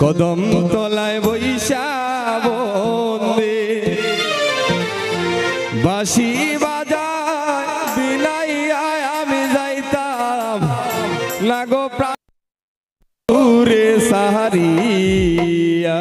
কদম তলায় বৈশা বন্দে বাঁশি বাজায় বিলাইয়া আমি যাইতাম লাগো প্রাণে সাহারিয়া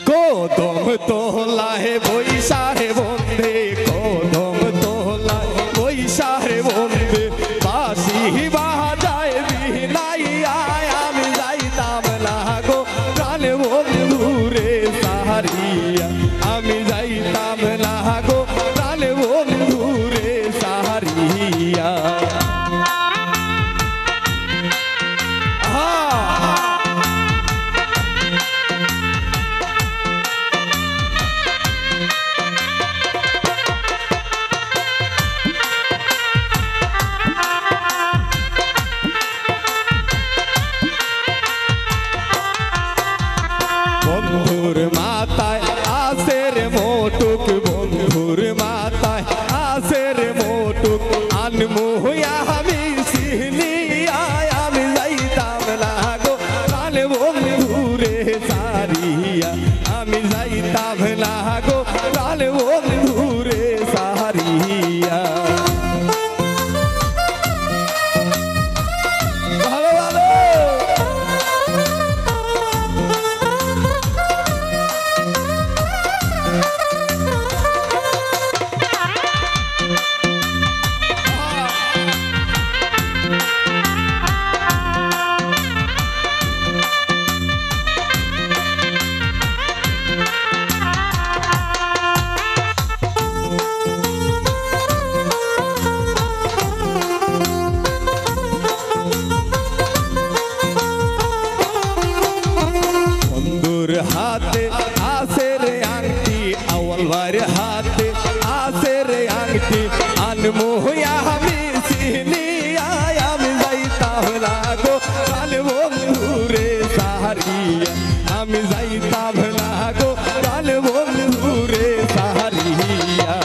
কদম তলায় বৈশা রে বন্দে কদম তলায় বৈশা রে বন্দে বাঁশি বাজায় বিলাইয়া আমি যাইতাম লাগো প্রাণে বন্ধুরে সাহারিয়া আমি যাইতাম লাগো প্রাণে বন্ধুরে সাহারিয়া বন্ধুর মাথায় আসে রে মোটুক বন্ধুর মাথায় আসে রে মোটুক আনমুহিয়া আমি সিহনিয়া আমি যাইতাম লাগো প্রাণে বন্ধুরে সাহারিয়া আমি যাইতাম লাগো প্রাণে বন্ধুরে সাহারিয়া हाथे आसे रे आंटी अवल वारे हाथे आसे रे आंटी अनमोहिया हमी सिहनिया আমি যাইতাম লাগো প্রাণে বন্ধুরে সাহারিয়া আমি যাইতাম লাগো প্রাণে বন্ধুরে সাহারিয়া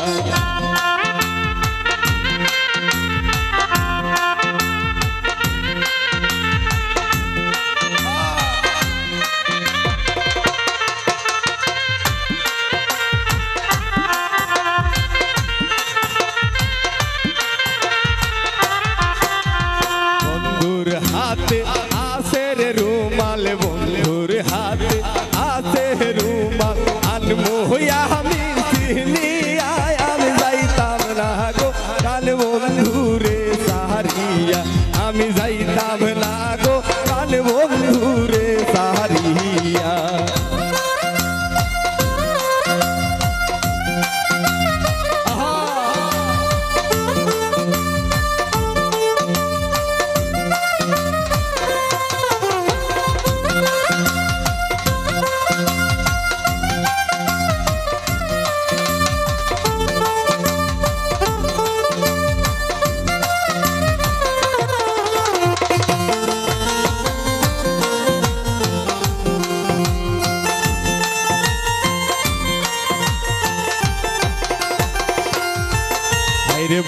हाथे आसे रे रुमाल बंधुर हाथे आसे रुमाल अनमोहिया हमी सिहनिया আমি যাইতাম লাগো প্রাণে বন্ধুরে সাহারিয়া আমি যাইতাম লাগো প্রাণে বন্ধুরে সাহারিয়া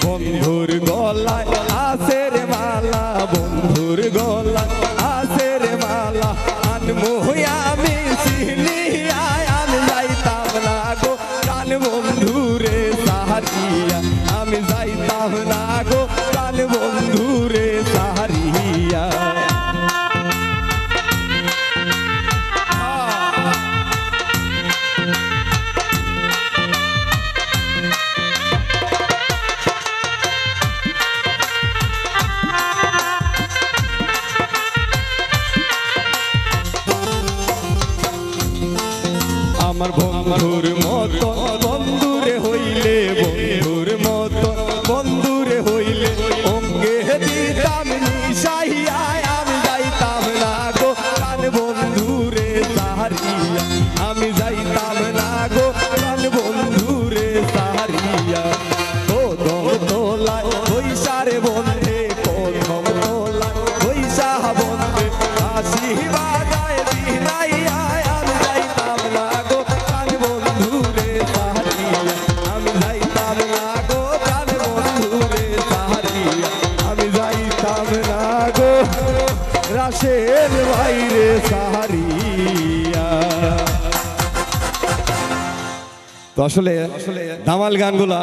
বন্ধুর গলায় আসে রে মালা বন্ধুর গলায় আসে রে মালা আনমোহিয়া আমি সিহনিয়া আমি যাইতাম লাগো প্রাণ বন্ধুরে সাহারিয়া আমি যাইতাম লাগো প্রাণ বন্ধুরে সাহারিয়া আমার বন্ধুর মতো বন্ধুরে হইলে বন্ধুর মতো বন্ধুরে হইলে অঙ্গে দিতাম নিশাইয়া আমি যাইতাম লাগো প্রাণ বন্ধুরে সাহারিয়া আমি যাইতাম লাগো প্রাণ বন্ধুরে সাহারিয়া কদম তোলায় বৈশা রে বন্ধে কদম তোলায় বৈশা বন্ধে বাঁশি বাজায় বিলাইয়া আমি যাইতাম লাগো প্রাণ বন্ধু আকাশের বাইরে সাহারিয়া। তো আসলে ধামাল গানগুলা